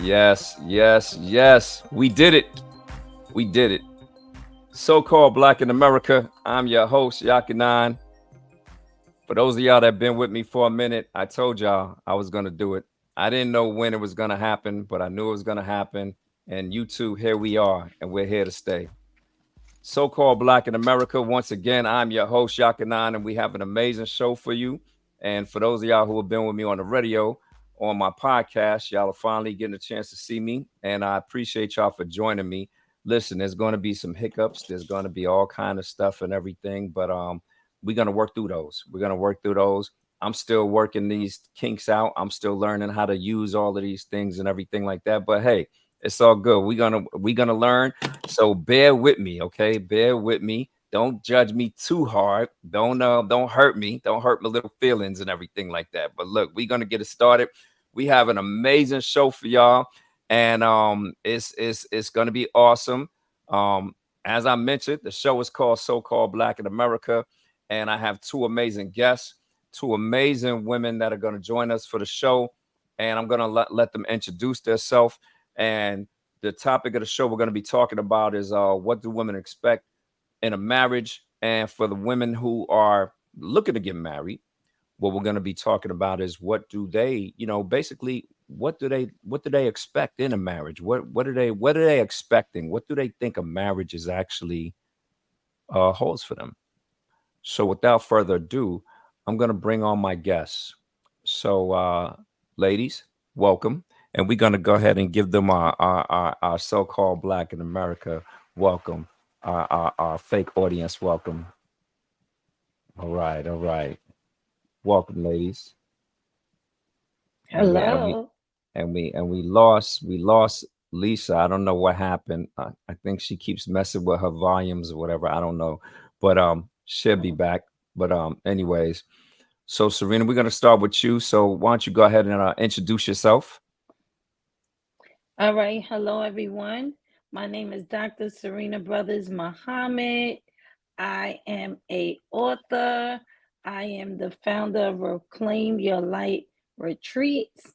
Yes, yes, yes. We did it. We did it. So-called Black in America. I'm your host, Yakinan. For those of y'all that been with me for a minute, I told y'all I was gonna do it. I didn't know when it was gonna happen, but I knew it was gonna happen. And you two, here we are, and we're here to stay. So-called Black in America. Once again, I'm your host, Yakanan, and we have an amazing show for you. And for those of y'all who have been with me on the radio, on my podcast, y'all are finally getting a chance to see me. And I appreciate y'all for joining me. Listen, there's going to be some hiccups. There's going to be all kind of stuff and everything, but we're going to work through those. We're going to work through those. I'm still working these kinks out. I'm still learning how to use all of these things and everything like that. But hey, it's all good. We're gonna learn. So bear with me, okay? Bear with me. Don't judge me too hard. Don't hurt me. Don't hurt my little feelings and everything like that. But look, we're gonna get it started. We have an amazing show for y'all, and it's gonna be awesome. Um, as I mentioned, the show is called So-Called Black in America, and I have two amazing guests, two amazing women that are gonna join us for the show, and I'm gonna let them introduce themselves. And the topic of the show we're going to be talking about is what do women expect in a marriage? And for the women who are looking to get married, what we're going to be talking about is what do they, basically what do they expect in a marriage? What are they expecting? What do they think a marriage is actually holds for them? So without further ado, I'm going to bring on my guests. So, ladies, welcome. And we're going to go ahead and give them our so-called Black in America welcome, our fake audience welcome. All right, all right. Welcome, ladies. And we and we Hello. and we lost Lisa. I don't know what happened. I think she keeps messing with her volumes or whatever. I don't know, but she'll be back. But anyways, so Serena, we're gonna start with you. So why don't you go ahead and introduce yourself? All right. Hello, everyone. My name is Dr. Serena Brothers Muhammad. I am a author. I am the founder of Reclaim Your Light Retreats,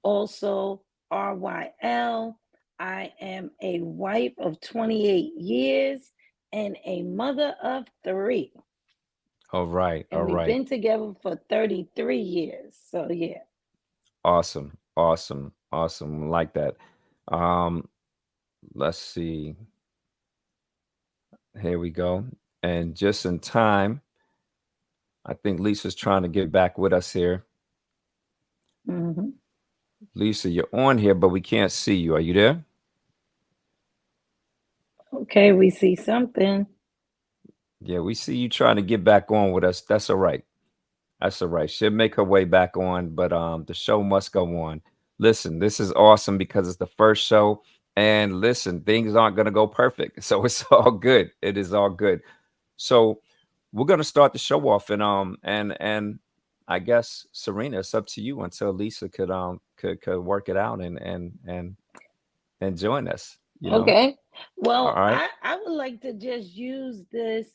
also RYL. I am a wife of 28 years and a mother of three. All right, And all we've right. been together for 33 years. So, yeah. Awesome, awesome, awesome. Like that. Um, let's see. Here we go. And just in time, I think Lisa's trying to get back with us here. Mhm. Lisa, you're on here, but we can't see you. Are you there? Okay, we see something. Yeah, we see you trying to get back on with us. That's all right. That's all right. She'll make her way back on, but the show must go on. Listen, this is awesome because it's the first show. And listen, things aren't gonna go perfect. So it's all good. It is all good. So we're gonna start the show off and I guess Serena, it's up to you until Lisa could work it out and join us, you know. Okay. All Well, right. I would like to just use this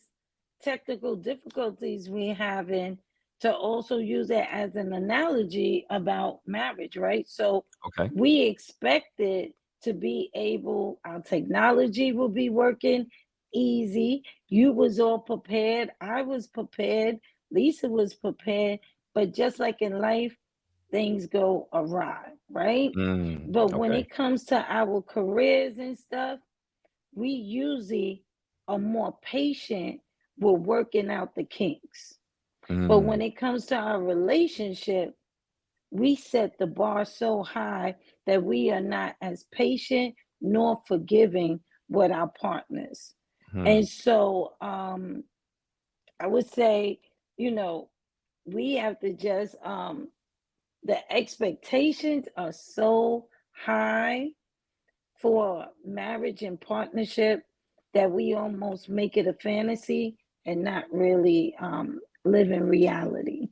technical difficulties we having to also use it as an analogy about marriage, right? So Okay. we expected to be able, our technology will be working easy. You was all prepared. I was prepared. Lisa was prepared. But just like in life, things go awry, right? But when Okay. it comes to our careers and stuff, we usually are more patient with working out the kinks. But when Mm, it comes to our relationship, we set the bar so high that we are not as patient nor forgiving with our partners. hmm. And so I would say, you know, we have to just the expectations are so high for marriage and partnership that we almost make it a fantasy and not really live in reality.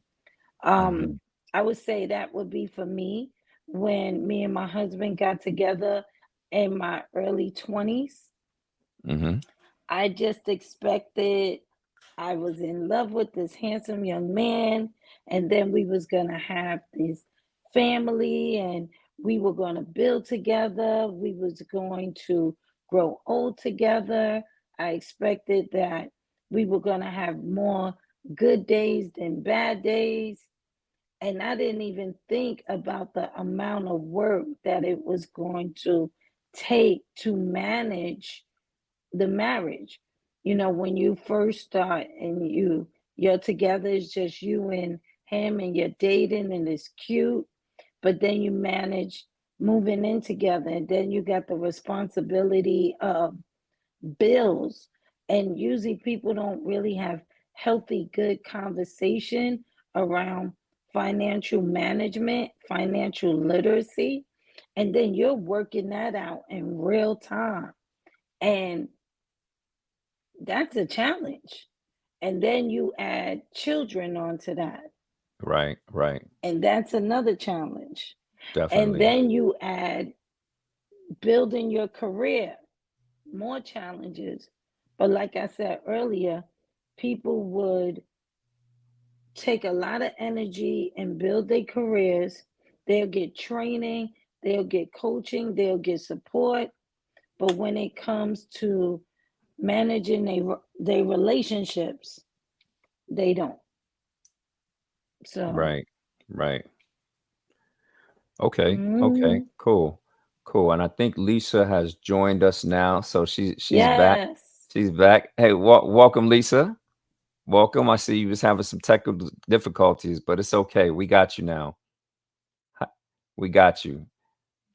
Um, Mhm, I would say that would be for me when me and my husband got together in my early 20s. mhm, I just expected I was in love with this handsome young man, and then we was gonna have this family, and we were going to build together. We was going to grow old together. I expected that we were going to have more good days than bad days. And I didn't even think about the amount of work that it was going to take to manage the marriage. You know, when you first start and you're together, it's just you and him and you're dating and it's cute, but then you manage moving in together and then you got the responsibility of bills. And usually people don't really have healthy, good conversation around financial management, financial literacy. And then you're working that out in real time. And that's a challenge. And then you add children onto that, Right, right. and that's another challenge. And Definitely. then you add building your career, more challenges. But like I said earlier, people would take a lot of energy and build their careers. They'll get training, they'll get coaching, they'll get support. But when it comes to managing their relationships, they don't. So, Right, right. Okay, okay, mm, cool, cool. And I think Lisa has joined us now, so she's back. yes. She's back. Hey, welcome, Lisa. Welcome. I see you was having some technical difficulties, but it's okay. We got you now. Hi- We got you.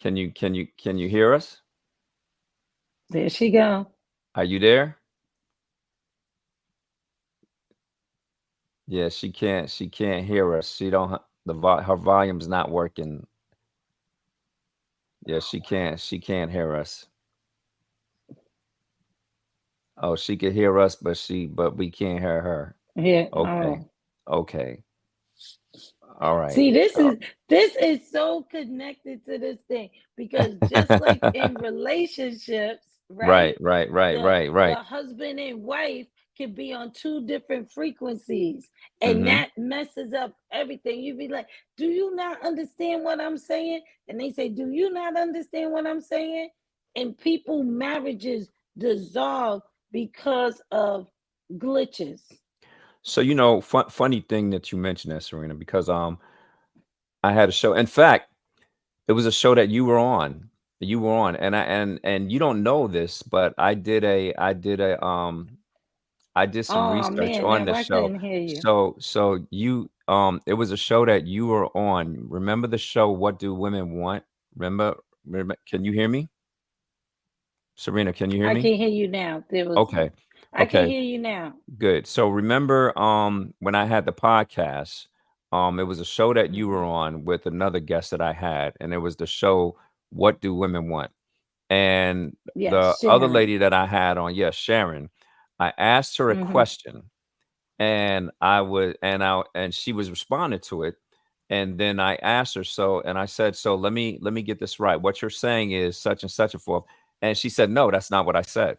Can you hear us? There she go. Are you there? Yeah, she can't hear us. She don't her volume's not working. Yeah, she can't hear us. Oh, she could hear us, but we can't hear her. Yeah. Okay. Oh. Okay. All right. See, this Uh, is this is so connected to this thing because just like in relationships, right? right, right, right, The right, right. the husband and wife can be on two different frequencies, and Mm-hmm. that messes up everything. You be like, "Do you not understand what I'm saying?" And they say, "Do you not understand what I'm saying?" And people marriages dissolve because of glitches. So funny thing that you mentioned that, Serena, because I had a show. In fact, it was a show that you were on. You were on, and you don't know this, but I did some Oh research man, on now the I show. couldn't hear you. So you it was a show that you were on. Remember the show What Do Women Want? Remember, can you hear me? Serena, can you hear I me? can hear you now. There was Okay. I can Okay. hear you now. Good. So remember when I had the podcast, it was a show that you were Mhm. on with another guest that I had, and it was the show What Do Women Want? And the Yes, other Sharon. lady that I had on, yes, Sharon, I asked her a Mhm. question, and and she was responding to it. And then I asked her, and I said, so let me get this right. What you're saying is such and such and forth. And she said, no, that's not what I said.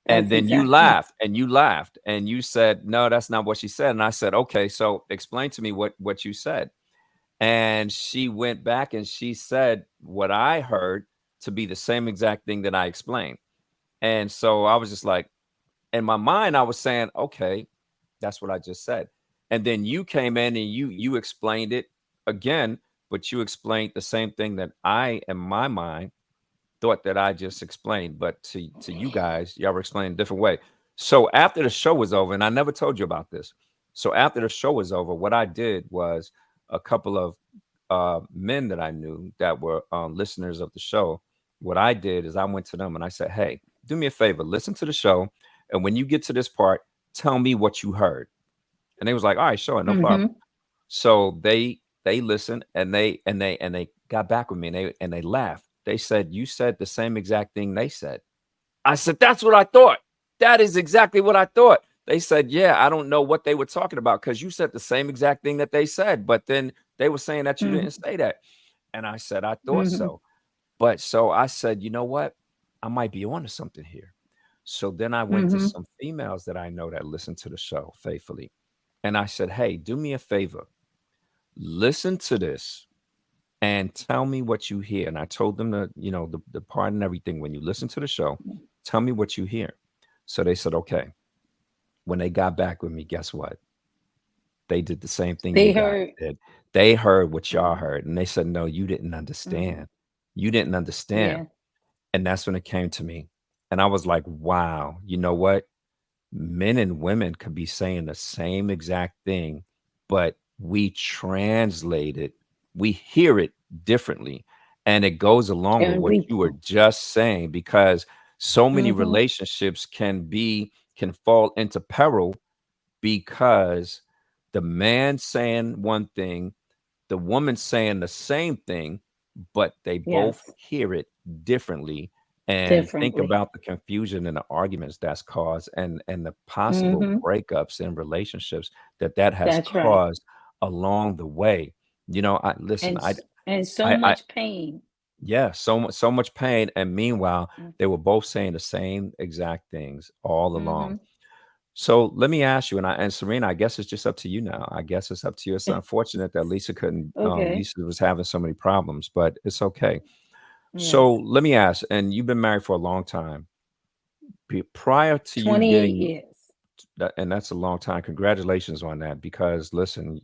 And That's then you exactly. laughed and you laughed and you said, no, that's not what she said. And I said, okay, so explain to me what you said. And she went back and she said what I heard to be the same exact thing that I explained. And so I was just like, in my mind, I was saying, okay, that's what I just said. And then you came in and you explained it again, but you explained the same thing that I, in my mind, thought that I just explained. But to you guys, y'all were explaining a different way. So after the show was over, and I never told you about this. So after the show was over, what I did was a couple of men that I knew that were listeners of the show. What I did is I went to them and I said, "Hey, do me a favor, listen to the show, and when you get to this part, tell me what you heard." And they was like, "All right, sure, no problem." Mhm. So they listened and they got back with me and they laughed. They said, "You said the same exact thing they said." I said, "That's what I thought. That is exactly what I thought." They said, "Yeah, I don't know what they were talking about because you said the same exact thing that they said, but then they were saying that you Mhm. didn't say that." And I said, "I thought Mhm. so." But so I said, "You know what? I might be onto something here." So then I went to Mhm. some females that I know that listen to the show faithfully. And I said, "Hey, do me a favor. Listen to this and tell me what you hear. And I told them the part and everything. When you listen to the show, tell me what you hear. So they said, okay. When they got back with me, guess what? They did the same thing you They guys heard. did. They heard what y'all Mhm, heard, and they said, no, you didn't mhm. understand. You didn't understand. Yeah. And that's when it came to me. And I was like, wow, you know what? Men and women could be saying the same exact thing, but we translate it, we hear it differently. And it goes along with And what we. you were just saying, because so many Mhm. relationships can fall into peril because the man saying one thing, the woman saying the same thing, but they both Yes. hear it differently. And think Differently. about the confusion and the arguments that's caused, and the possible Mhm. breakups in relationships that has That's right. caused along the way. I listen, And and so I much pain. yeah, so much pain. And meanwhile, Mm. they were both saying the same exact things all along. Mhm. So let me ask you, and Serena, I guess it's just up to you now. I guess it's up to you. It's unfortunate that Lisa couldn't. Okay. Lisa was having so many problems, but it's okay. So Yes. let me ask, and you've been married for a long time. Prior to you 28 getting years. that, and that's a long time. Congratulations on that. Because listen,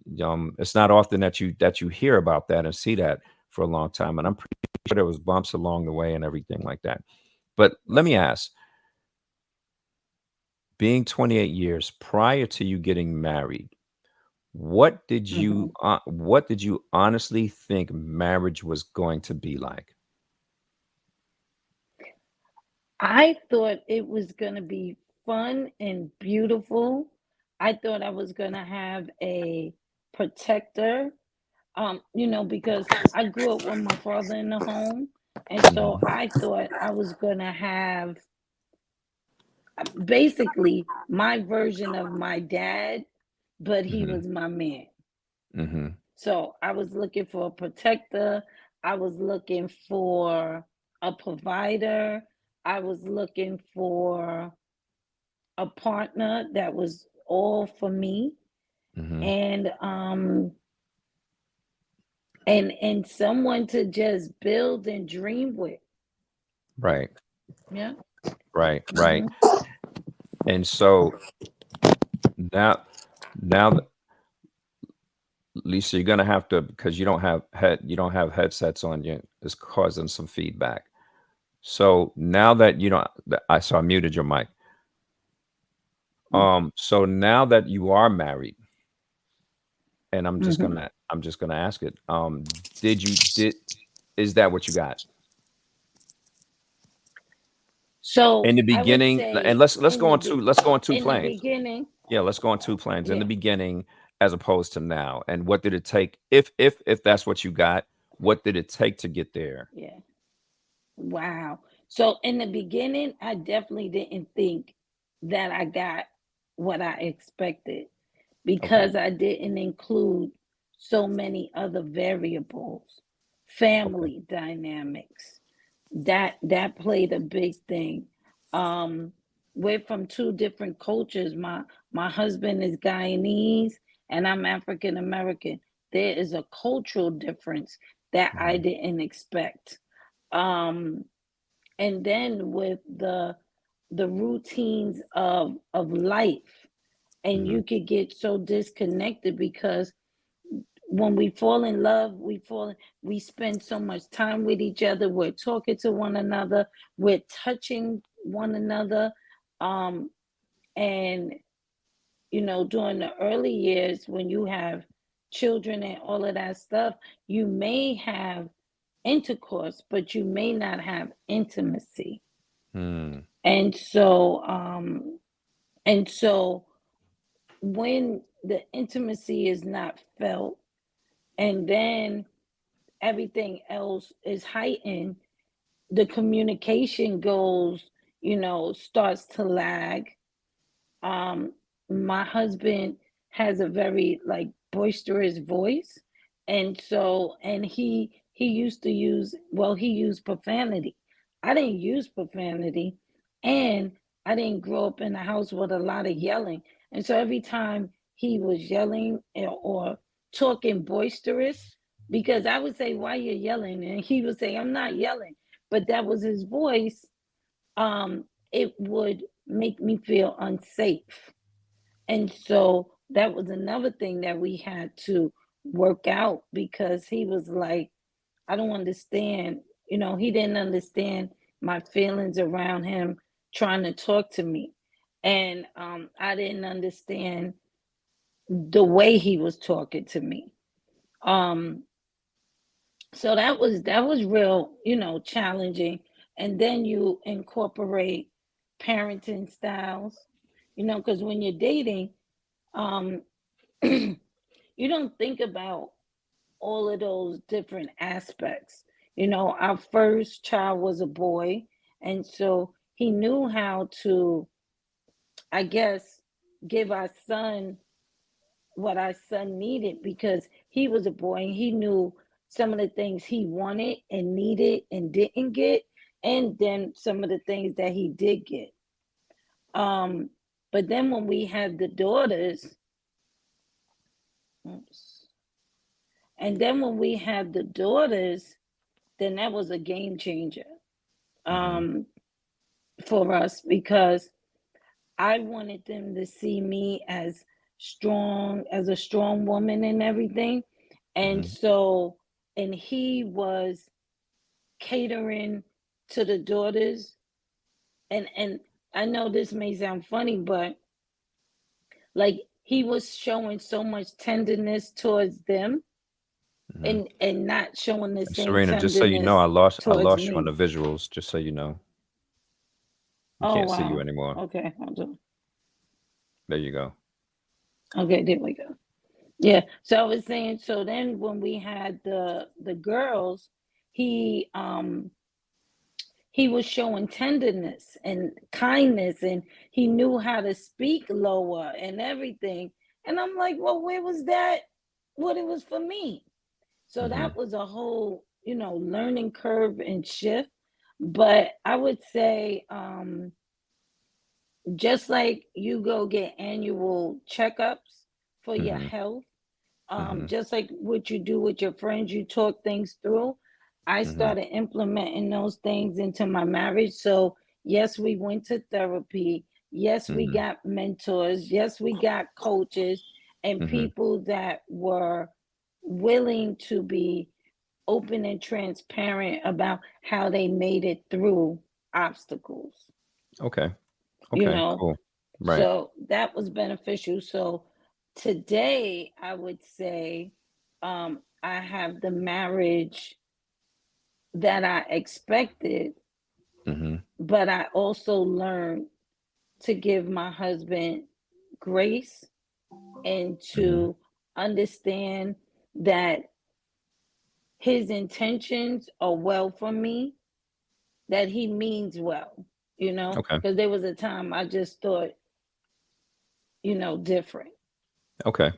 it's not often that you hear about that and see that for a long time. And I'm pretty sure there was bumps along the way and everything like that. But let me ask, being 28 years prior to you getting married, Mhm. what did you honestly think marriage was going to be like? I thought it was going to be fun and beautiful. I thought I was going to have a protector, because I grew up with my father in the home. And so Mhm, I thought I was going to have basically my version of my dad, but he mhm, was my man. mhm, So I was looking for a protector. I was looking for a provider. I was looking for a partner that was all for me, mhm. and and someone to just build and dream with. Right, Yeah. right, right. Mhm. And so now, now, Lisa, you're gonna have to, because you don't have headsets on you. It's causing some feedback. So now that you don't, I muted your mic. So now that you are married, and Mhm. I'm just gonna ask it. Did is that what you got in So the I would beginning? And say let's go on two in the planes. beginning, Yeah, let's go on two planes in the yeah, beginning as opposed to now. And what did it take? If that's what you got, what did it take to get there? yeah. Wow. So in the beginning, I definitely didn't think that I got what I expected Okay. because I didn't include so many other variables, Okay. family dynamics. That played a big thing. Um, we're from two different cultures. My husband is Guyanese and I'm African American. There is a cultural difference that I Mhm, didn't expect. Um, and then with the routines of life, and mhm, you could get so disconnected because when we fall in love, we spend so much time with each other, we're talking to one another, we're touching one another, um and during the early years when you have children and all of that stuff, you may have intercourse but you may not have intimacy. mm, And so when the intimacy is not felt, and then everything else is heightened, the communication goes, starts to lag. Um, my husband has a very like boisterous voice, and he used to use, well, he used profanity. I didn't use profanity, and I didn't grow up in a house with a lot of yelling. And so every time he was yelling or talking boisterous, because I would say, "Why you're yelling?" And he would say, "I'm not yelling," but that was his voice. It would make me feel unsafe. And so that was another thing that we had to work out, because he was like, I don't understand. He didn't understand my feelings around him trying to talk to me. And I didn't understand the way he was talking to me. Um, so that was real, challenging. And then you incorporate parenting styles, because when you're dating, um, you don't think about all of those different aspects. Our first child was a boy, and so he knew how to, I guess, give our son what our son needed, because he was a boy and he knew some of the things he wanted and needed and didn't get, and then some of the things that he did get. Um, but then when we had the daughters, oops, and then when we had the daughters, then that was a game changer Mm-hmm. um, for us, because I wanted them to see me as strong, as a strong woman and everything. And Mm-hmm. so, and he was catering to the daughters. And I know this may sound funny, but like, he was showing so much tenderness towards them, Mm-hmm. and not showing the And same Serena, just so you know, tenderness I towards lost you on me. the visuals. Just so you know, we Oh, can't see you wow. anymore. Okay, hold on. There you go. Okay, there we go. Yeah. So I was saying, so then when we had the girls, he um he was showing tenderness and kindness, and he knew how to speak lower and everything. And I'm like, well, where was that? What it was for me. So Mm-hmm. that was a whole, learning curve and shift. But I would say, just like you go get annual checkups for your Mm-hmm. health, Mm-hmm. just like what you do with your friends, you talk things through. I Mm-hmm. started implementing those things into my marriage. So, yes, we went to therapy. Yes, we Mm-hmm. got mentors. Yes, we got coaches and Mm-hmm. people that were willing to be open and transparent about how they made it through obstacles, Okay. you Okay. know. Cool. Right. So that was beneficial. So today, I would say, I have the marriage that I expected, Mm-hmm. but I also learned to give my husband grace, and Mm-hmm. to understand that his intentions are well for me, that he means well, Okay. because there was a time I just thought, different. Okay.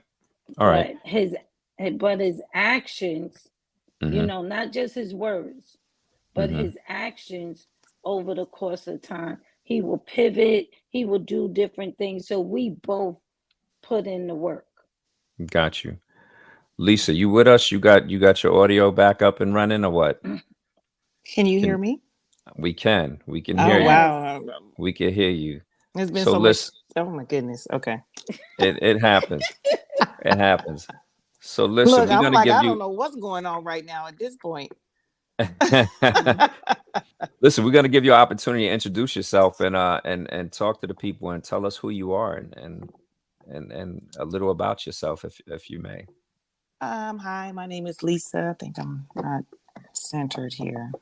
All right. But his actions, Mm-hmm. not just his words, but Mm-hmm. his actions over the course of time. He will pivot, he will do different things. So we both put in the work. Got you. Lisa, you with us? You got your audio back up and running or what? Can you hear Can me? we can Oh hear you. Yes. wow. We can hear you. There's been So so much. listen, Oh my goodness. Okay. it happens. It happens. So listen, Look, we're I'm gonna like, give I don't you know what's going on right now at this point. listen, we're gonna give you an opportunity to introduce yourself and talk to the people and tell us who you are and a little about yourself if you may. Hi, my name is Lisa. I think I'm not centered here.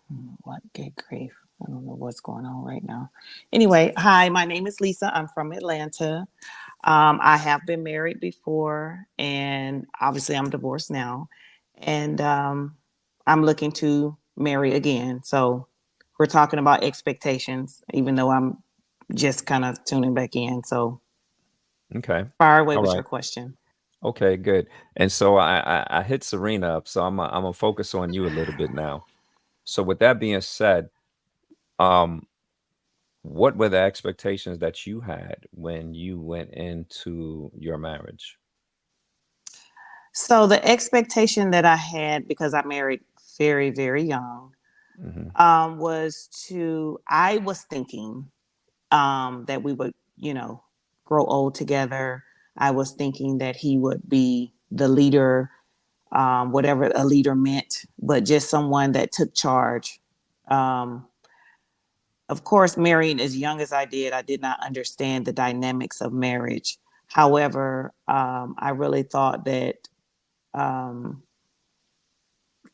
What good grief. I don't know what's going on right now. Anyway, hi, my name is Lisa. I'm from Atlanta. I have been married before, and obviously I'm divorced now. And I'm looking to marry again. So we're talking about expectations, even though I'm just kind of tuning back in. So Okay. fire away All with right. your question. Okay, good. And so I hit Serena up, so I'm gonna focus on you a little bit now. So with that being said, um, what were the expectations that you had when you went into your marriage? So the expectation that I had, because I married very, very young, Hmm. I was thinking that we would, grow old together. I was thinking that he would be the leader, whatever a leader meant, but just someone that took charge. Um, of course, marrying as young as I did not understand the dynamics of marriage. However, I really thought that um,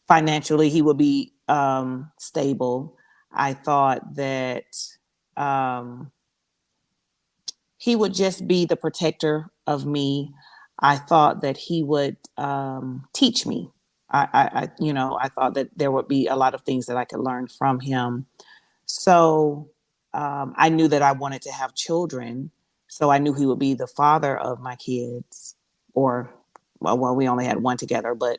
financially he would be stable. I thought that um, he would just be the protector of me. I thought that he would teach me. I thought that there would be a lot of things that I could learn from him. So I knew that I wanted to have children. So I knew he would be the father of my kids, or well, we only had one together, but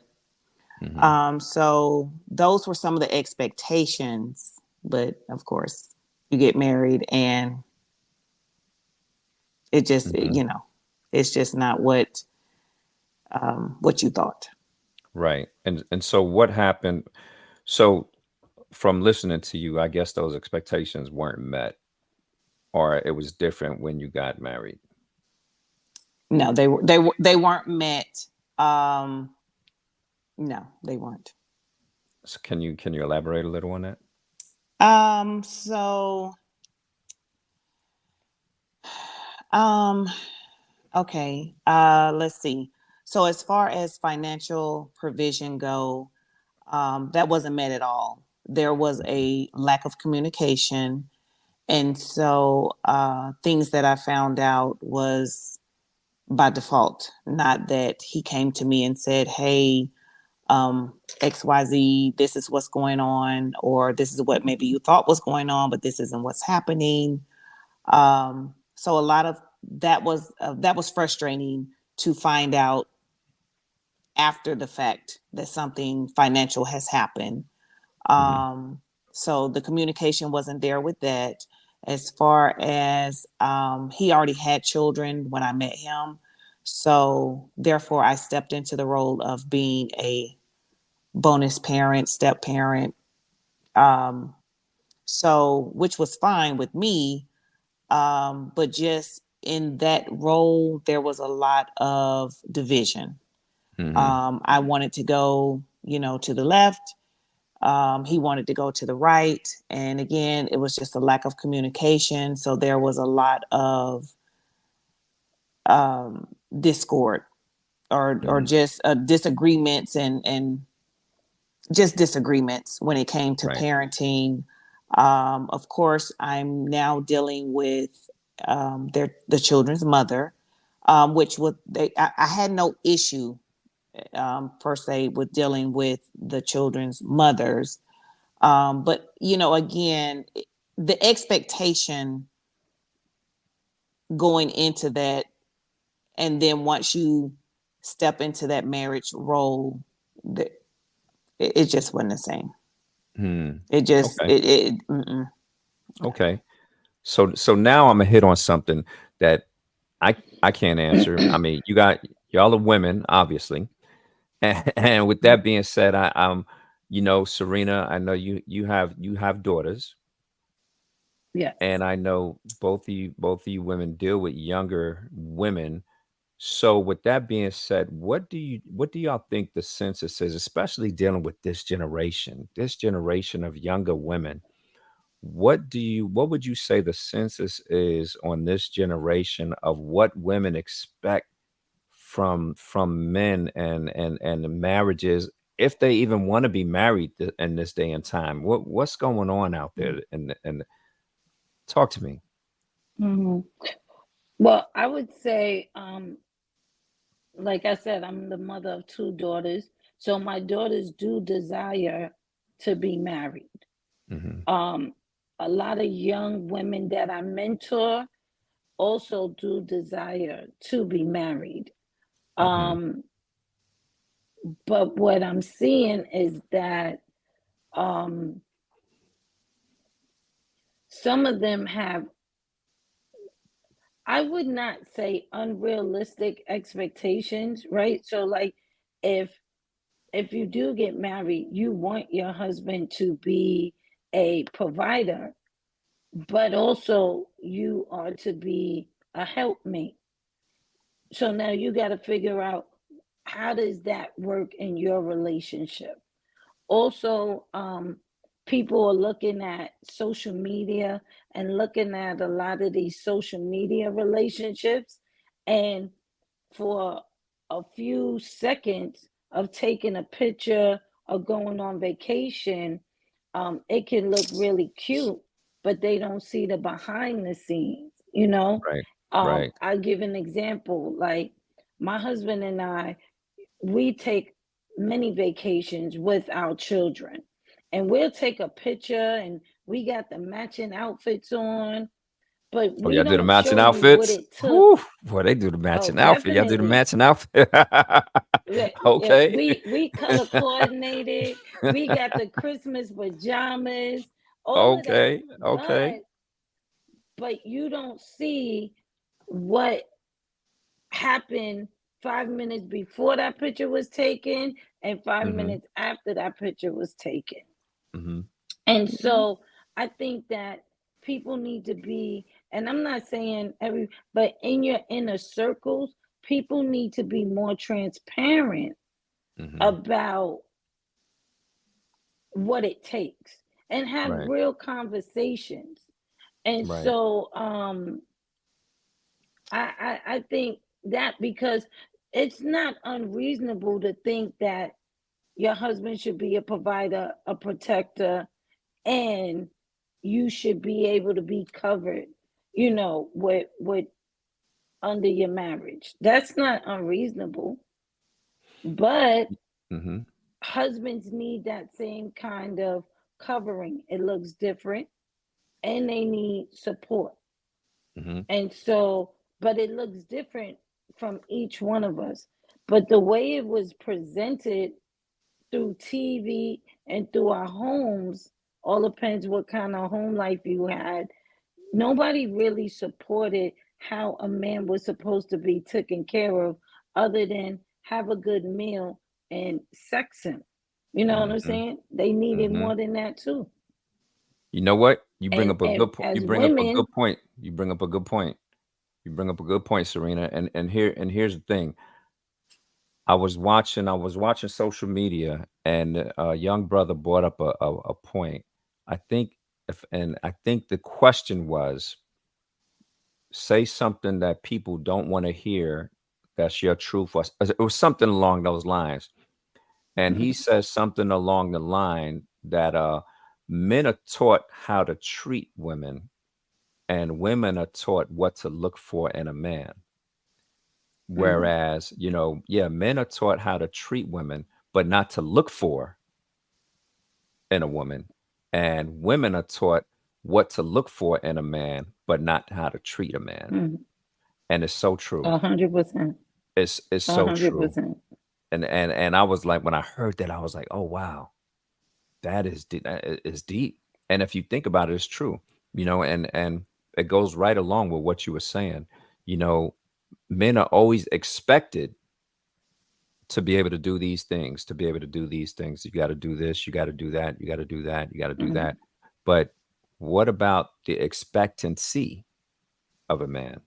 Hmm. so those were some of the expectations. But of course, you get married and it just, Hmm. it's just not what you thought. Right. And so what happened? So from listening to you, I guess those expectations weren't met, or it was different when you got married. No, they weren't met. Um, no, they weren't. So can you elaborate a little on that? So um okay. Let's see. So as far as financial provision go, that wasn't met at all. There was Mhm. a lack of communication. And so things that I found out was by default, not that he came to me and said, hey, XYZ, this is what's going on, or this is what maybe you thought was going on, but this isn't what's happening. So a lot of that was frustrating to find out after the fact that something financial has happened. Mhm. Um, so the communication wasn't there with that. As far as he already had children when I met him. So therefore, I stepped into the role of being a bonus parent, step parent. Um, so, which was fine with me. But just in that role, there was a lot of division. Mhm. I wanted to go, to the left. He wanted to go to the right. And again, it was just a lack of communication. So there was a lot of discord or Mhm. just disagreements and just disagreements when it came to Right. parenting. Of course, I'm now dealing with the children's mother, which I had no issue per se with dealing with the children's mothers. But again, the expectation going into that, and then once you step into that marriage role, that it just wasn't the same. Hmm. It just Okay. it mm-mm. Okay. So now I'm gonna hit on something that I can't answer. I mean, y'all are women, obviously, and with that being said, Serena, I know you have daughters, Yes. and I know both of you women deal with younger women. So with that being said, what do y'all think the census is, especially dealing with this generation of younger women? What would you say the census is on this generation of what women expect from men and the marriages, if they even want to be married in this day and time? What's going on out there? And talk to me. Mhm. Well, I would say, like I said, I'm the mother of two daughters. So my daughters do desire to be married. Hmm. Um, a lot of young women that I mentor also do desire to be married. Hmm. Um, but what I'm seeing is that um, some of them have, I would not say unrealistic expectations, right? So, like, if you do get married, you want your husband to be a provider, but also you are to be a helpmate. So now you got to figure out, how does that work in your relationship? Also, people are looking at social media and looking at a lot of these social media relationships, and for a few seconds of taking a picture or going on vacation, it can look really cute, but they don't see the behind the scenes, you know. Right. Right. I'll give an example. Like, my husband and I, we take many vacations with our children, and we'll take a picture and we got the matching outfits on, but Oh, we y'all do the don't matching show you what outfits? it took. Whew, boy, they do the Oh, matching outfit. Y'all do the definitely. matching outfit. Yeah, Okay. we color coordinated. We got the Christmas pajamas, all of that. Okay. Okay. But you don't see what happened 5 minutes before that picture was taken and 5 Mm-hmm. minutes after that picture was taken. Mm-hmm. And so I think that people need to be, and I'm not saying but in your inner circles, people need to be more transparent Mm-hmm. about what it takes and have Right. real conversations. And Right. so I think that, because it's not unreasonable to think that your husband should be a provider, a protector, and you should be able to be covered, with under your marriage. That's not unreasonable. But Mm-hmm. husbands need that same kind of covering. It looks different, and they need support. Mm-hmm. And so, but it looks different from each one of us. But the way it was presented through TV and through our homes, all depends what kind of home life you had. Nobody really supported how a man was supposed to be taken care of, other than have a good meal and sex him. You know what I'm Mm-hmm. saying? They needed Mm-hmm. more than that too. You know what? You bring And up a good point. You as bring up a women, good point. You bring up a good point. You bring up a good point, Serena. And here's the thing. I was watching social media, and a young brother brought up a point. I think I think the question was, say something that people don't want to hear, that's your truth, or it was something along those lines. And he says something along the line that men are taught how to treat women, and women are taught what to look for in a man. mhm, Whereas, yeah, men are taught how to treat women, but not to look for in a woman. And women are taught what to look for in a man, but not how to treat a man. mhm, And it's so true. 100%, It's a so hundred true. percent. And I was like, when I heard that, I was like, oh wow, that is deep. That is deep. And if you think about it, it's true. And it goes right along with what you were saying. You know, men are always expected to be able to do these things, to be able to do these things. You got to do this, you got to do that, you got to do that, you got to do Mhm, that. But what about the expectancy of a man?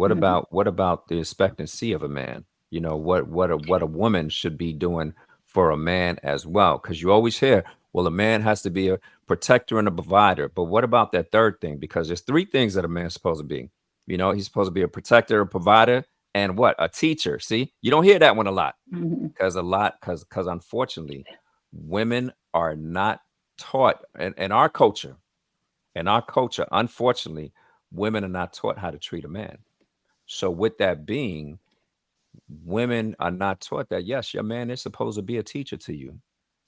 mhm, What about the expectancy of a man? What a woman should be doing for a man as well. Because you always hear, well, a man has to be a protector and a provider. But what about that third thing? Because there's three things that a man's supposed to be. He's supposed to be a protector, a provider, and what? A teacher. See, you don't hear that one a lot. mhm, Because unfortunately, women are not taught in our culture. In our culture, unfortunately, women are not taught how to treat a man. So with that being, women are not taught that, yes, your man is supposed to be a teacher to you.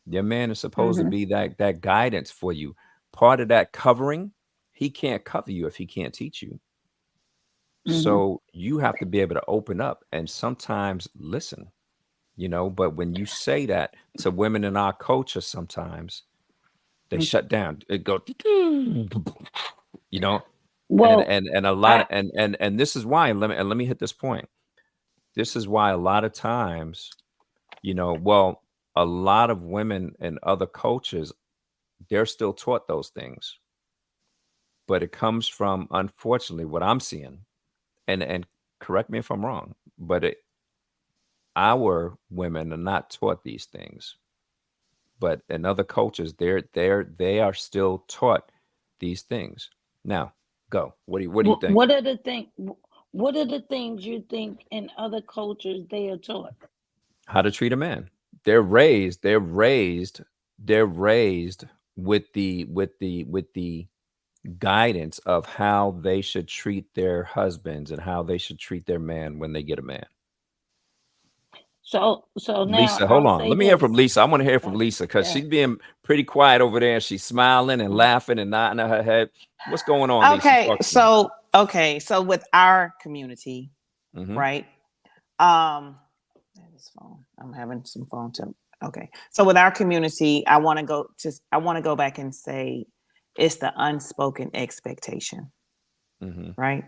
Your man is supposed to mhm, be that guidance for you. Part of that covering, he can't cover you if he can't teach you. mhm, So you have to be able to open up and sometimes listen. But when you say that to women in our culture, sometimes they mhm. shut down. It go, you know, Well, and a lot I of, and this is why, let me hit this point. This is why a lot of times Well, a lot of women in other cultures, they're still taught those things, but it comes from, unfortunately, what I'm seeing, and correct me if I'm wrong, but our women are not taught these things. But in other cultures, they are still taught these things. Now, go. What do you think? What are the thing? What are the things you think in other cultures they are taught? How to treat a man. They're raised with the guidance of how they should treat their husbands and how they should treat their man when they get a man. So now Lisa, hold I'll on. say Let me hear from this. Lisa. I want to hear from Uh, Lisa because yeah. she's being pretty quiet over there. She's smiling and laughing and nodding her head. What's going on, Lisa? Okay, Talk to me. so with our community, Mhm. right? This phone. I'm having some phone too. Okay. So with our community, I want to go back and say it's the unspoken expectation, Mhm. right?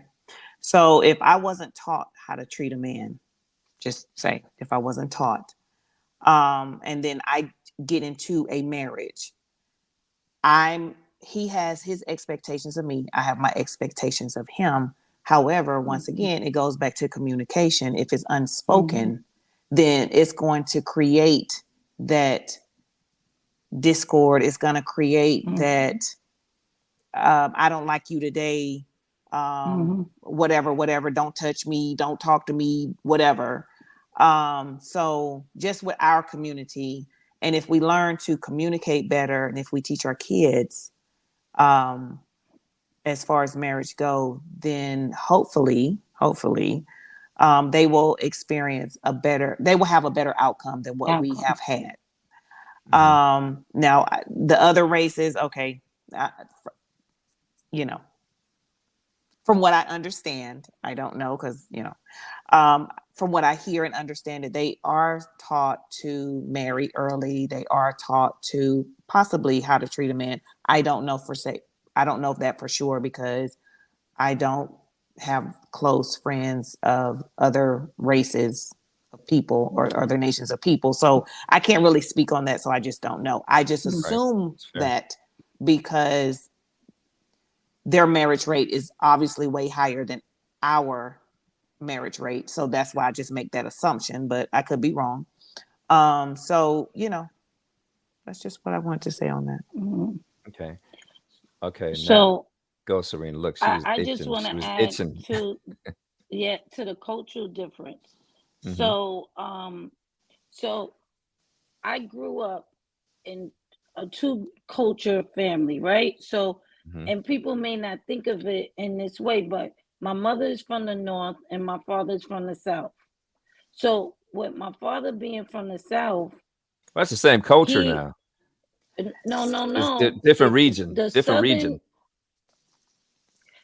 So if I wasn't taught how to treat a man, just say if I wasn't taught, and then I get into a marriage, he has his expectations of me. I have my expectations of him. However, once again, it goes back to communication. If it's unspoken, then it's going to create that discord. It's going to create that I don't like you today. Whatever. Don't touch me. Don't talk to me. Whatever. So just with our community, and if we learn to communicate better, and if we teach our kids, as far as marriage go, then hopefully, they will they will have a better outcome than what we have had. Now the other races, okay, you know, from what I understand, I don't know because from what I hear and understand, that they are taught to marry early. They are taught to possibly how to treat a man. I don't know I don't know if that for sure because I don't have close friends of other races of people or other nations of people. So I can't really speak on that. So I just don't know. I just assume that because their marriage rate is obviously way higher than our marriage rate. So that's why I just make that assumption, but I could be wrong. So, that's just what I wanted to say on that. Okay. Okay. Now So go, Serena. Look, she was I just itching. want She to was add itching. to the cultural difference. Mhm. So I grew up in a two culture family, right? So, Mhm. and people may not think of it in this way, but my mother is from the north and my father is from the south. So, with my father being from the south, Well, that's the same culture he now. It's no, different it's region. the Different region. southern.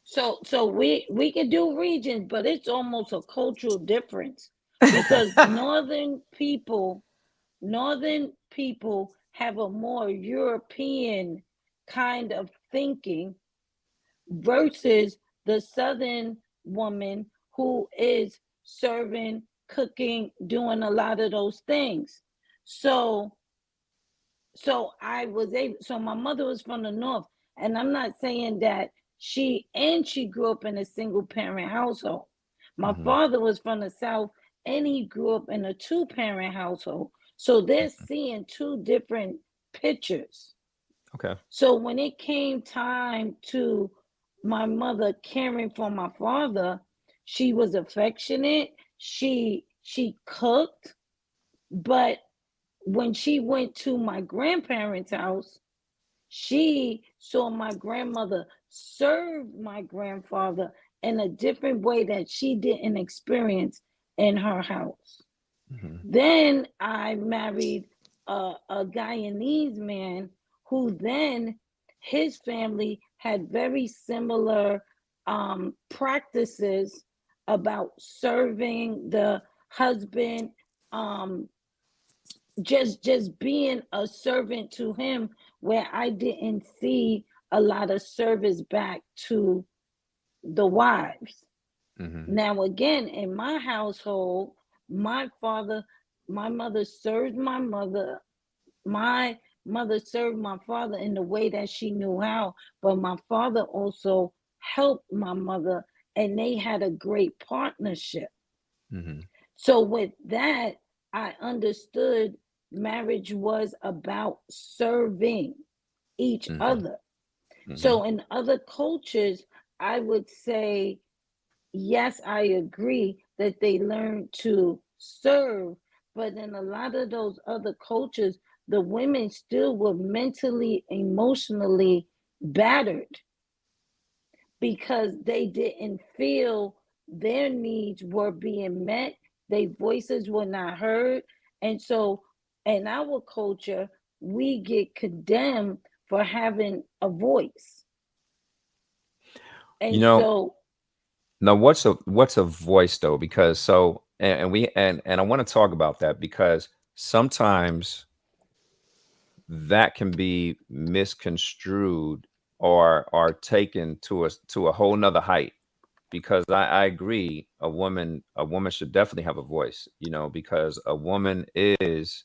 So we can do regions, but it's almost a cultural difference because northern people have a more European kind of thinking versus the southern woman who is serving, cooking, doing a lot of those things. So so my mother was from the north, and I'm not saying that she grew up in a single parent household. My Mhm. father was from the south and he grew up in a two parent household. So they're seeing two different pictures. Okay. So when it came time to my mother caring for my father, she was affectionate. She cooked, but when she went to my grandparents' house, she saw my grandmother serve my grandfather in a different way that she didn't experience in her house. Mhm. Then I married a Guyanese man who then his family had very similar practices about serving the husband, um, just being a servant to him, where I didn't see a lot of service back to the wives. Mhm. Now again, in my household, my father my mother served my mother. My mother served my father in the way that she knew how, but my father also helped my mother, and they had a great partnership. Mm-hmm. So with that, I understood marriage was about serving each Mm-hmm. other. Mm-hmm. So in other cultures, I would say, yes, I agree that they learn to serve, but in a lot of those other cultures, the women still were mentally, emotionally battered because they didn't feel their needs were being met, their voices were not heard. And so in our culture, we get condemned for having a voice. You And know, so, now what's a voice though? Because so and I want to talk about that because sometimes that can be misconstrued or taken to a whole nother height. Because I agree, a woman should definitely have a voice, because a woman is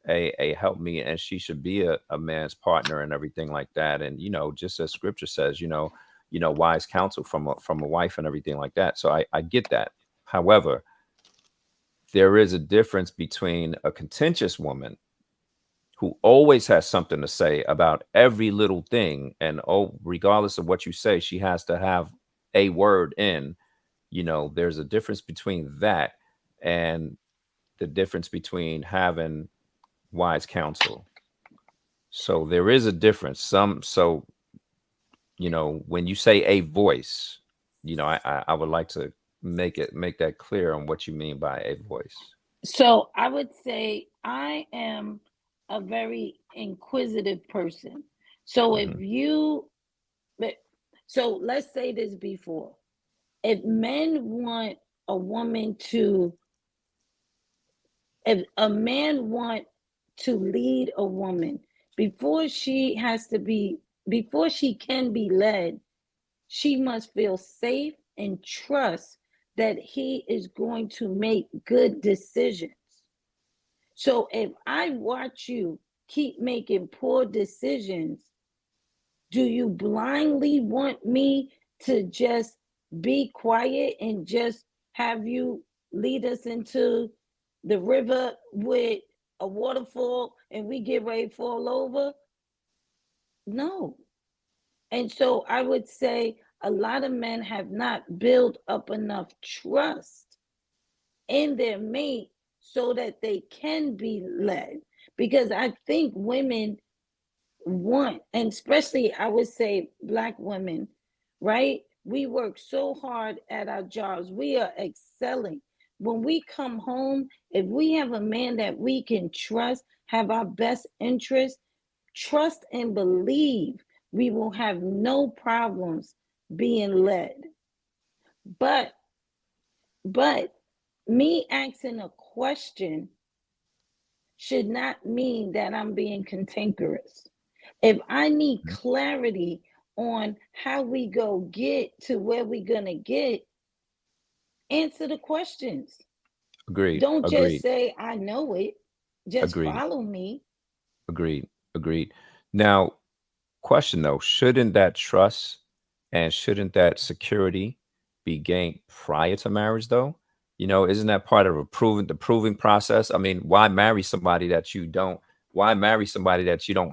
a help me, and she should be a man's partner and everything like that. And just as scripture says, wise counsel from a wife and everything like that. So I get that. However, there is a difference between a contentious woman who always has something to say about every little thing, and regardless of what you say, she has to have a word in. There's a difference between that and the difference between having wise counsel. So there is a difference. When you say a voice, I would like to make that clear on what you mean by a voice. so I would say I am a very inquisitive person. So if Hmm. you, so let's say this before, if men want a woman to, if a man want to lead a woman, before she has to be, before she can be led, she must feel safe and trust that he is going to make good decisions. So if I watch you keep making poor decisions, do you blindly want me to just be quiet and just have you lead us into the river with a waterfall and we get ready to fall over? No. And so I would say a lot of men have not built up enough trust in their mate so that they can be led. Because I think women want, and especially I would say Black women, right? We work so hard at our jobs, we are excelling. When we come home, if we have a man that we can trust, have our best interest, trust and believe, we will have no problems being led. But but me asking a question should not mean that I'm being cantankerous. If I need clarity on how we go get to where we're gonna get, answer the questions. Agreed. Don't just Agreed. say I know it. Just Agreed. follow me. Agreed. Agreed. Now, question though, shouldn't that trust and shouldn't that security be gained prior to marriage though? Isn't that part of the proving process? I mean, why marry somebody that you don't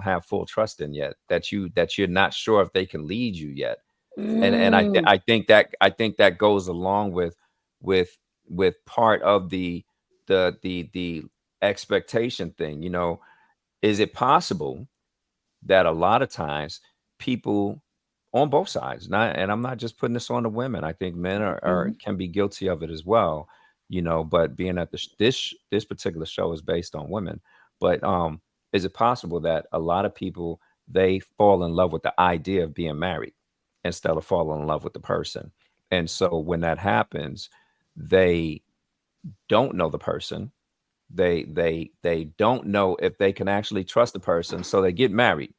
have full trust in yet, that you're not sure if they can lead you yet? And Mm, I think that goes along with with part of the expectation thing. Is it possible that a lot of times people on both sides, not and I'm not just putting this on the women. I think men are mhm. can be guilty of it as well, but being that this particular show is based on women. But is it possible that a lot of people, they fall in love with the idea of being married instead of falling in love with the person? And so when that happens, they don't know the person. They don't know if they can actually trust the person, so they get married,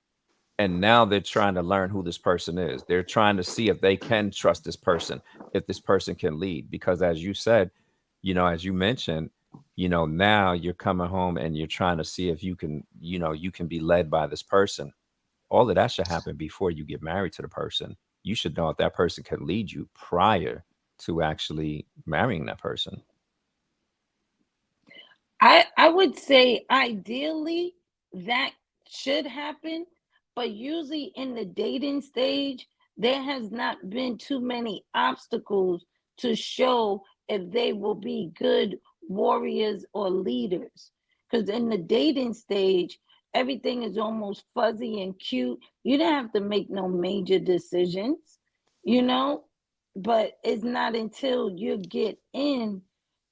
and now they're trying to learn who this person is. They're trying to see if they can trust this person, if this person can lead. Because as you said, as you mentioned, now you're coming home and you're trying to see if you can, you can be led by this person. All of that should happen before you get married to the person. You should know if that person can lead you prior to actually marrying that person. I would say ideally that should happen, but usually in the dating stage, there has not been too many obstacles to show if they will be good warriors or leaders. Because in the dating stage, everything is almost fuzzy and cute. You don't have to make no major decisions, you know, but it's not until you get in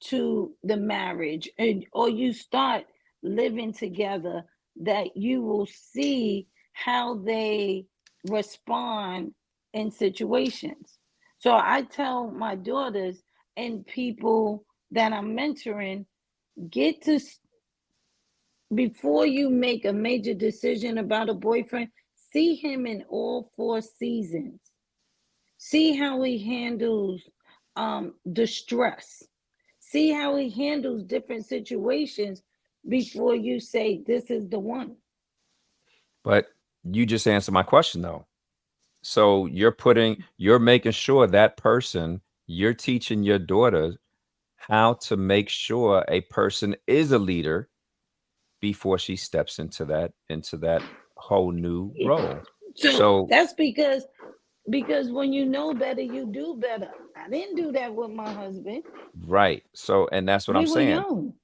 to the marriage or you start living together that you will see how they respond in situations. So I tell my daughters and people that I'm mentoring, get to before you make a major decision about a boyfriend, see him in all 4 seasons. See how he handles distress. See how he handles different situations before you say this is the one. But you just answered my question though. So you're making sure that person, you're teaching your daughter how to make sure a person is a leader before she steps into that whole new role. So So that's because when you know better, you do better. I didn't do that with my husband. right. So and that's what I'm We were saying. young.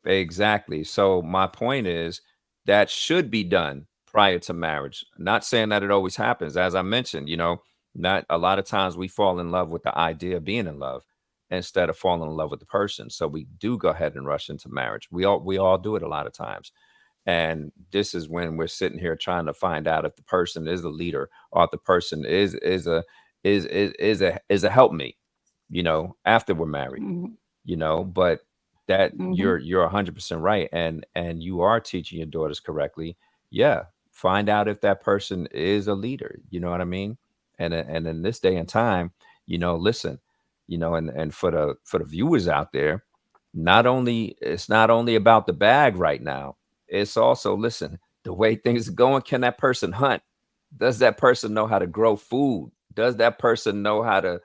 Exactly. So my point is that should be done prior to marriage. Not saying that it always happens. As I mentioned, not a lot of times we fall in love with the idea of being in love instead of falling in love with the person. So we do go ahead and rush into marriage. We all do it a lot of times. And this is when we're sitting here trying to find out if the person is a leader or if the person is a helpmate, after we're married, Mhm, but that mhm. you're 100% right, and you are teaching your daughters correctly. Yeah, find out if that person is a leader, you know what I mean? And in this day and time, listen, and for the viewers out there, it's not only about the bag right now, it's also, listen, the way things are going, can that person hunt? Does that person know how to grow food? Does that person know how to,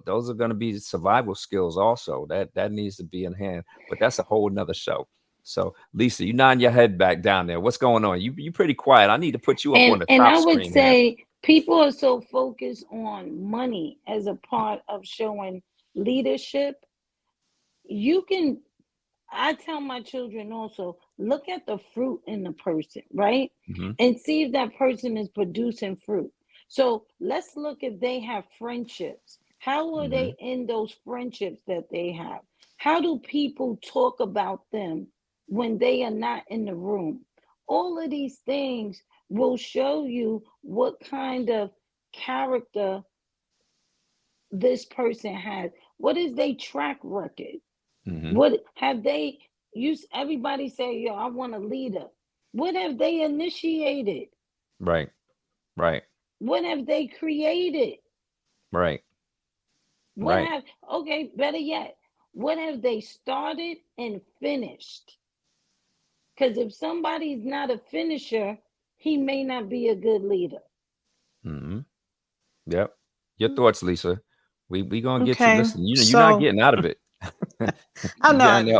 those are going to be survival skills also. That needs to be in hand, but that's a whole nother show. So Lisa, you nodding your head back down there. What's going on? You pretty quiet. I need to put you up on the And top I would screen here. say people are so focused on money as a part of showing leadership. You can I tell my children also, look at the fruit in the person, right? Hmm. And see if that person is producing fruit. So let's look if they have friendships. How are Hmm. they in those friendships that they have? How do people talk about them when they are not in the room? All of these things will show you what kind of character this person has. What is their track record? Hmm. What have they used? Everybody say, yo, I want a leader. What have they initiated? Right. Right. What have they created? Right. What Right. have, okay, better yet, what have they started and finished? Because if somebody's not a finisher, he may not be a good leader. Hmm. Yep. Your thoughts, Lisa. We gonna get you. Okay, Listen, you're not so getting out of it. oh You down no, there.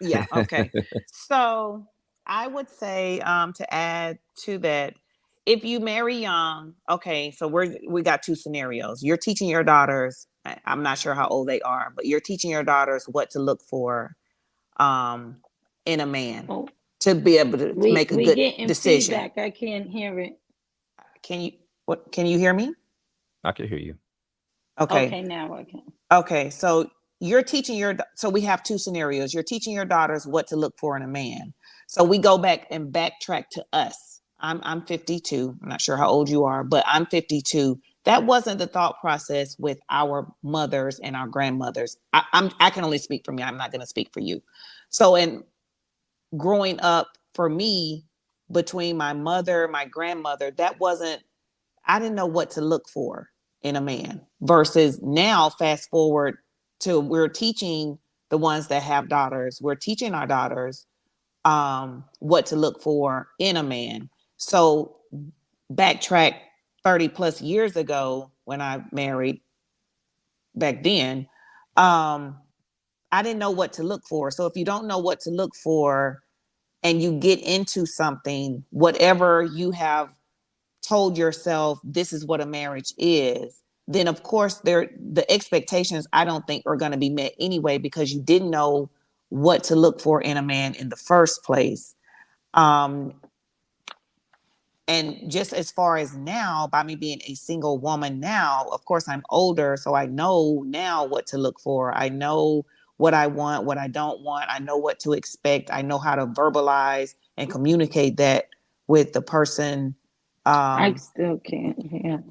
yeah, okay. So I would say to add to that, if you marry young, okay, so we got two scenarios. You're teaching your daughters, I'm not sure how old they are, but you're teaching your daughters what to look for um in a man Oh, to be able to make a we good getting decision. feedback. I can't hear it. Can you hear me? I can hear you. Okay. Okay, now I can. Okay, so so we have two scenarios. You're teaching your daughters what to look for in a man. So we go back and backtrack to us. I'm 52. I'm not sure how old you are, but I'm 52. That wasn't the thought process with our mothers and our grandmothers. I can only speak for me. I'm not going to speak for you. So in growing up for me, between my mother, my grandmother, I didn't know what to look for in a man versus now, fast forward to we're teaching the ones that have daughters, we're teaching our daughters what to look for in a man. So backtrack 30 plus years ago when I married back then, I didn't know what to look for. So if you don't know what to look for and you get into something, whatever you have told yourself this is what a marriage is, then of course the expectations I don't think are going to be met anyway, because you didn't know what to look for in a man in the first place. And just as far as now, by me being a single woman now, of course I'm older, so I know now what to look for. I know what I want, what I don't want. I know what to expect. I know how to verbalize and communicate that with the person. I still can't hear.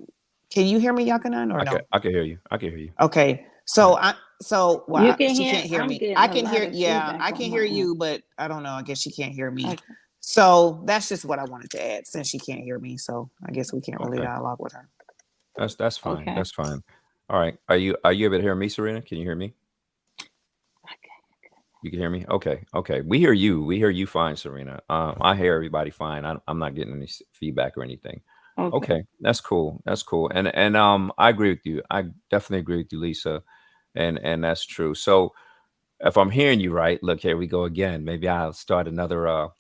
Can you hear me, Yakanan, or no? I can hear you. I can hear you. Okay. So You can she hear. can't hear I'm me. getting I a can lot hear, of yeah, feedback I on can my hear end. you, but I don't know. I guess she can't hear me. Okay. So that's just what I wanted to add, since she can't hear me. So I guess we can't really Okay. dialogue with her. That's fine. Okay. That's fine. All right. Are you able to hear me, Serena? Can you hear me? You can hear me? Okay. Okay. We hear you. We hear you fine, Serena. I hear everybody fine. I'm not getting any feedback or anything. Okay. Okay. That's cool. That's cool. And I agree with you. I definitely agree with you, Lisa. And that's true. So if I'm hearing you right, look, here we go again. Maybe I'll start another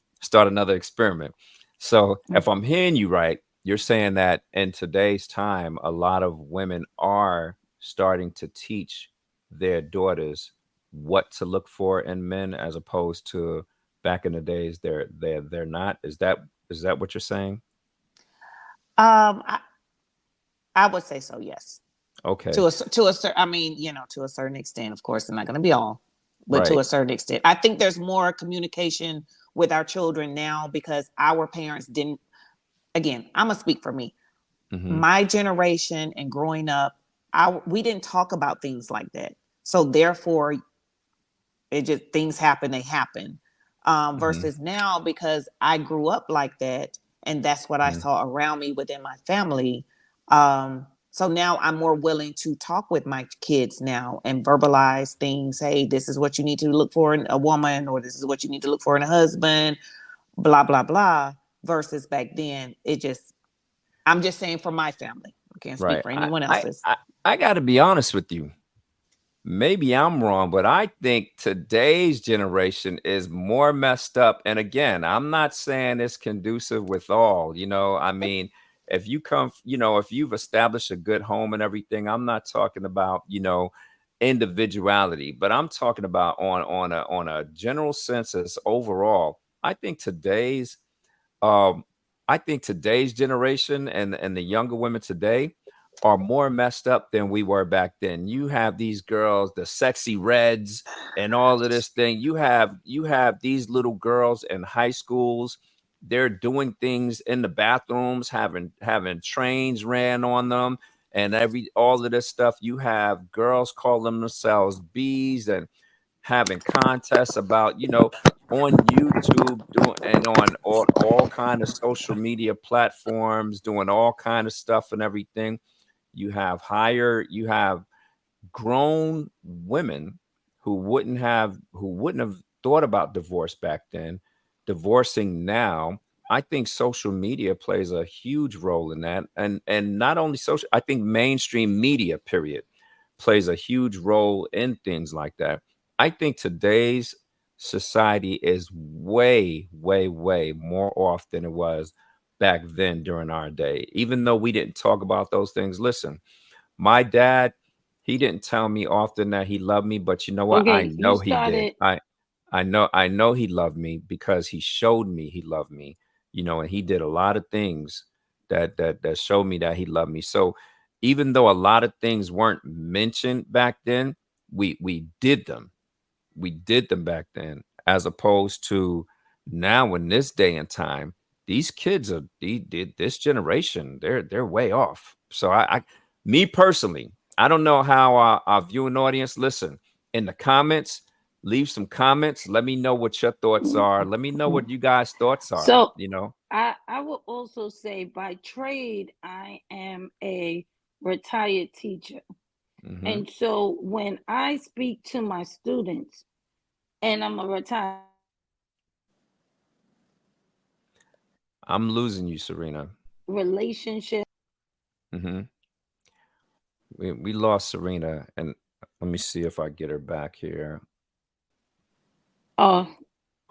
experiment. So if I'm hearing you right, you're saying that in today's time, a lot of women are starting to teach their daughters what to look for in men, as opposed to back in the days they're not. Is that what you're saying? Um, I, I would say so, yes. Okay. To a certain, I mean, to a certain extent, of course, it's not going to be all, but to Right. a certain extent, I think there's more communication with our children now, because our parents didn't. Again, I'm gonna speak for me. Mm-hmm. My generation and growing up, we didn't talk about things like that. So therefore, it just, things happen, they happen. Mm-hmm. Versus now, because I grew up like that, and that's what I Mm-hmm. saw around me within my family. So now I'm more willing to talk with my kids now and verbalize things. Hey, this is what you need to look for in a woman, or this is what you need to look for in a husband, blah, blah, blah. Versus back then, I'm just saying for my family. I can't speak Right. for I anyone I else's. I, I got to be honest with you. Maybe I'm wrong, but I think today's generation is more messed up. And again, I'm not saying it's conducive with all, I mean, if you come, if you've established a good home and everything, I'm not talking about, individuality, but I'm talking about on a general census overall. Um I think today's generation and the younger women today are more messed up than we were back then. You have these girls, the sexy reds and all of this thing. You have these little girls in high schools. They're doing things in the bathrooms, having trains ran on them, and all of this stuff. You have girls calling themselves bees and having contests about, on YouTube, doing and on all kind of social media platforms, doing all kind of stuff and everything. You have grown women who wouldn't have thought about divorce back then, divorcing now. I think social media plays a huge role in that. And not only social, I think mainstream media, period, plays a huge role in things like that. I think today's society is way, way, way more off than it was back then during our day. Even though we didn't talk about those things, listen, my dad, he didn't tell me often that he loved me, but you know what? I Okay. You know he did. started. I know he loved me because he showed me he loved me, and he did a lot of things that showed me that he loved me. So even though a lot of things weren't mentioned back then, we did them. We did them back then, as opposed to now in this day and time, these kids this generation, they're way off. So me personally, I don't know how our viewing audience, listen, in the comments, leave some comments. Let me know what your thoughts are. Let me know what you guys' thoughts are. So I will also say, by trade, I am a retired teacher. Mm-hmm. And so when I speak to my students, and I'm a retired, I'm losing you, Serena. relationship. Mm-hmm. We lost Serena, and let me see if I get her back here. Oh,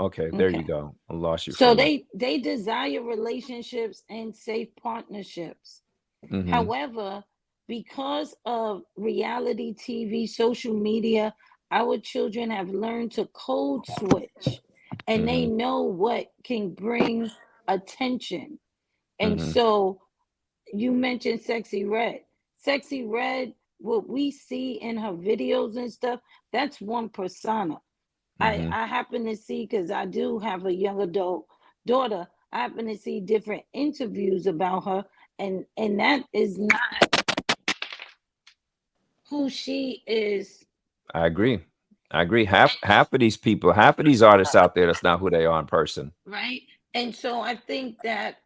Okay, there you okay. go. I lost you for So a minute. they desire relationships and safe partnerships. Mm-hmm. However, because of reality TV, social media, our children have learned to code switch, and they Mm-hmm. know what can bring attention. And Mm-hmm. so you mentioned Sexy Red. Sexy Red, what we see in her videos and stuff, that's one persona. I, Mm-hmm. I happen to see, because I do have a young adult daughter, I happen to see different interviews about her, and that is not who she is. I agree. I agree. Half of these people, half of these artists out there, that's not who they are in person. Right. And so I think that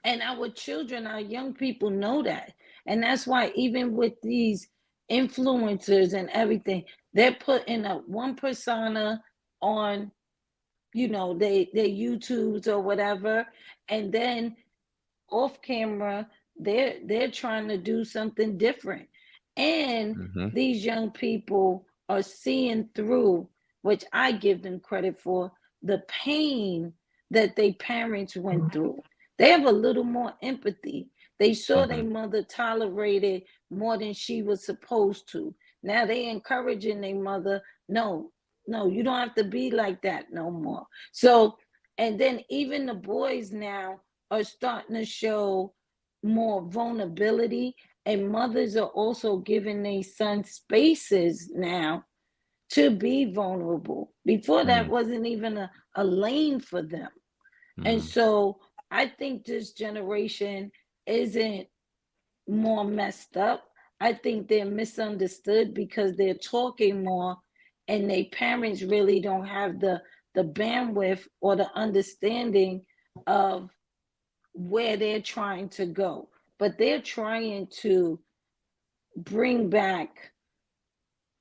and our children, our young people know that. And that's why even with these influencers and everything, they're putting up one persona on, they YouTubes or whatever, and then off camera they're trying to do something different. And Mm-hmm. these young people are seeing through, which I give them credit for, the pain that their parents went through. They have a little more empathy. They saw Mm-hmm. their mother tolerated more than she was supposed to. Now they encouraging their mother, no, no, you don't have to be like that no more. So, and then even the boys now are starting to show more vulnerability, and mothers are also giving their sons spaces now to be vulnerable. Before, that wasn't even a lane for them. And Mm-hmm. so I think this generation isn't more messed up. I think they're misunderstood because they're talking more, and their parents really don't have the bandwidth or the understanding of where they're trying to go. But they're trying to bring back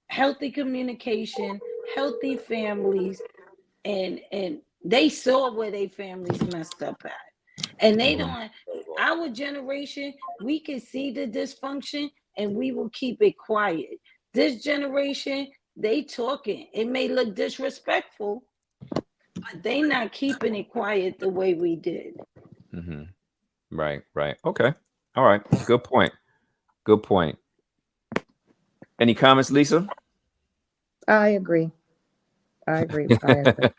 healthy communication, healthy families, and they saw where their families messed up at. And they Mm-hmm. don't, our generation, we can see the dysfunction and we will keep it quiet. This generation, they talking. It may look disrespectful, but they not keeping it quiet the way we did. Mm-hmm. Right, right. Okay. All right. Good point. Good point. Any comments, Lisa? I agree. I agree. I agree.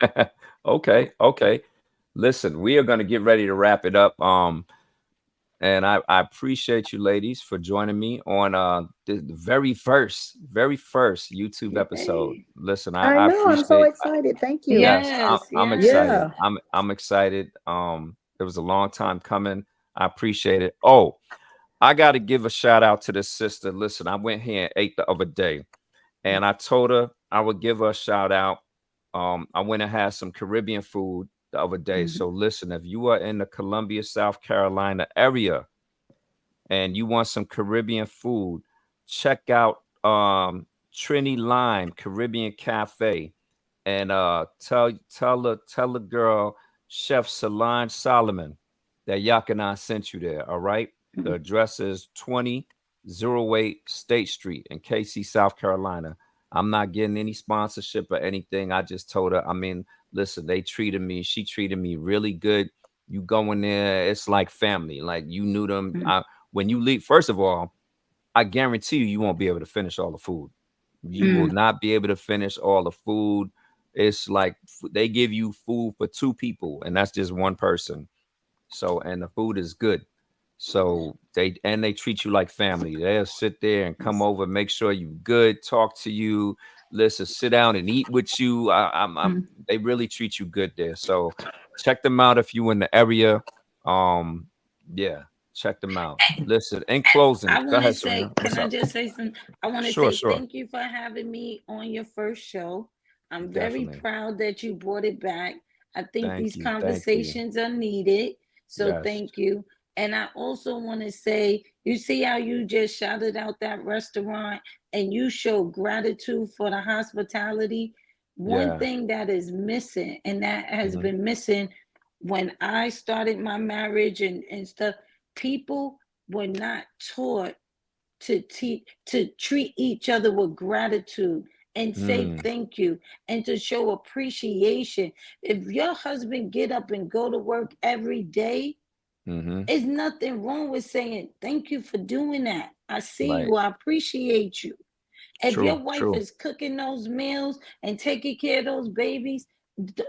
Okay, okay. Listen, we are going to get ready to wrap it up. And I appreciate you ladies for joining me on the very first YouTube episode. Yay. Listen, I I know. I'm so appreciate. excited. Thank you. Yes, Yes, I'm yes. excited. Yeah. I'm excited. It was a long time coming. I appreciate it. Oh, I got to give a shout out to this sister. Listen, I went here and ate the other day, and I told her I would give her a shout out. I went and had some Caribbean food the other day. Mhm. So listen, if you are in the Columbia, South Carolina area and you want some Caribbean food, check out Trini Lime Caribbean Cafe, and tell the girl Chef Solange Solomon that Yakana sent you there. All right, the address is 2008 State Street in KC, South Carolina. I'm not getting any sponsorship or anything. I just told her. I mean, listen, they treated me. She treated me really good. You go in there, it's like family. Like you knew them. When you leave, first of all, I guarantee you, you won't be able to finish all the food. You will Mm. not be able to finish all the food. It's like they give you food for two people, and that's just one person. So, and the food is good. So they treat you like family. They'll sit there and come over, make sure you good, talk to you, listen, sit down and eat with you. They really treat you good there. So check them out if you in the area. Um, yeah, check them out. Listen, in closing, I go want to ahead, say, Serena. can What's I up? just say something? I want to Sure, say sure. thank you for having me on your first show. I'm very Definitely. proud that you brought it back. I think Thank these you. Thank you. conversations are needed. So Yes. thank you. And I also want to say, you see how you just shouted out that restaurant and you show gratitude for the hospitality. One Yeah. thing that is missing, and that has Mhm. been missing when I started my marriage and stuff, people were not taught to treat each other with gratitude and say Mm. thank you and to show appreciation. If your husband get up and go to work every day, Mhm. there's nothing wrong with saying thank you for doing that. I see Right. you. I appreciate you. If your True. wife True. is cooking those meals and taking care of those babies,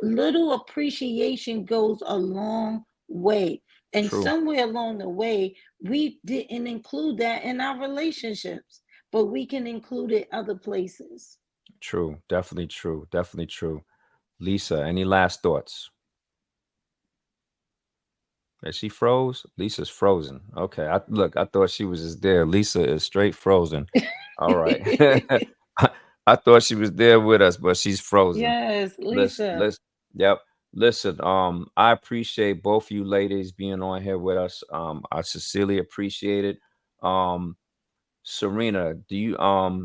little appreciation goes a long way. And True. somewhere along the way, we didn't include that in our relationships, but we can include it other places. True. Definitely true. Definitely true. Lisa, any last thoughts? Is she froze? Lisa's frozen. Okay. I thought she was just there. Lisa is straight frozen. All right. I, I thought she was there with us, but she's frozen. Yes, Listen, Lisa. listen. Yep. Listen, I appreciate both you ladies being on here with us. I sincerely appreciate it. Um, Serena, do you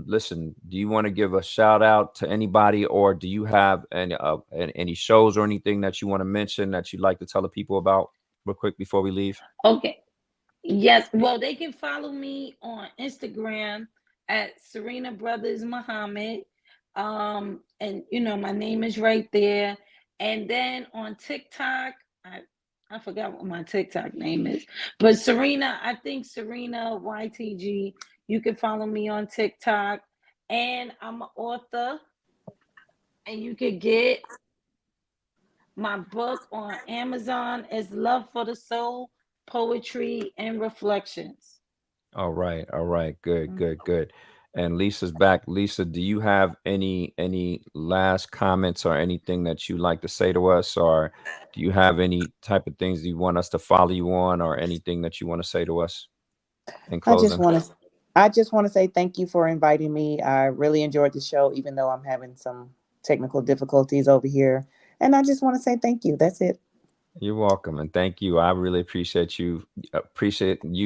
listen, do you want to give a shout out to anybody, or do you have any shows or anything that you want to mention that you'd like to tell the people about real quick before we leave? Okay. Yes, well, they can follow me on Instagram at Serena Brothers Muhammad. And my name is right there. And then on TikTok, I forgot what my TikTok name is, but Serena, I think Serena YTG. You can follow me on TikTok, and I'm an author, and you can get my book on Amazon. Is Love for the Soul, Poetry and Reflections. All right, all right, good, Mm. good, good. And Lisa's back. Lisa, do you have any last comments or anything that you like to say to us, or do you have any type of things you want us to follow you on, or anything that you want to say to us in I just closing? want to I just want to say thank you for inviting me. I really enjoyed the show, even though I'm having some technical difficulties over here. And I just want to say thank you. That's it. You're welcome, and thank you. I really appreciate you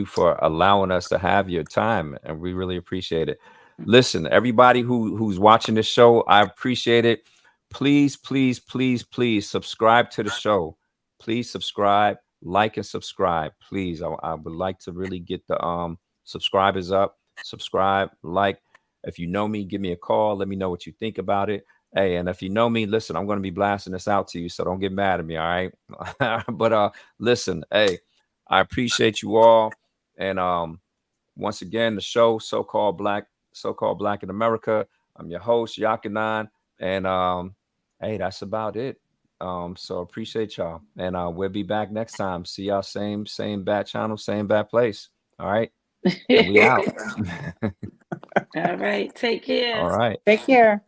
for allowing us to have your time, and we really appreciate it. Listen, everybody who's watching this show, I appreciate it. Please, please, please, please subscribe to the show. Please subscribe, like, and subscribe. Please, I would like to really get the subscribers up. Subscribe, like. If you know me, give me a call. Let me know what you think about it. Hey, and if you know me, listen, I'm going to be blasting this out to you, so don't get mad at me, all right? But listen, hey, I appreciate you all. And once again, the show so-called Black in America. I'm your host, Yakanan, and hey, that's about it. So appreciate y'all. And we'll be back next time. See y'all same bat channel, same bat place. All right. And we out. All right. Take All care. right. Take care.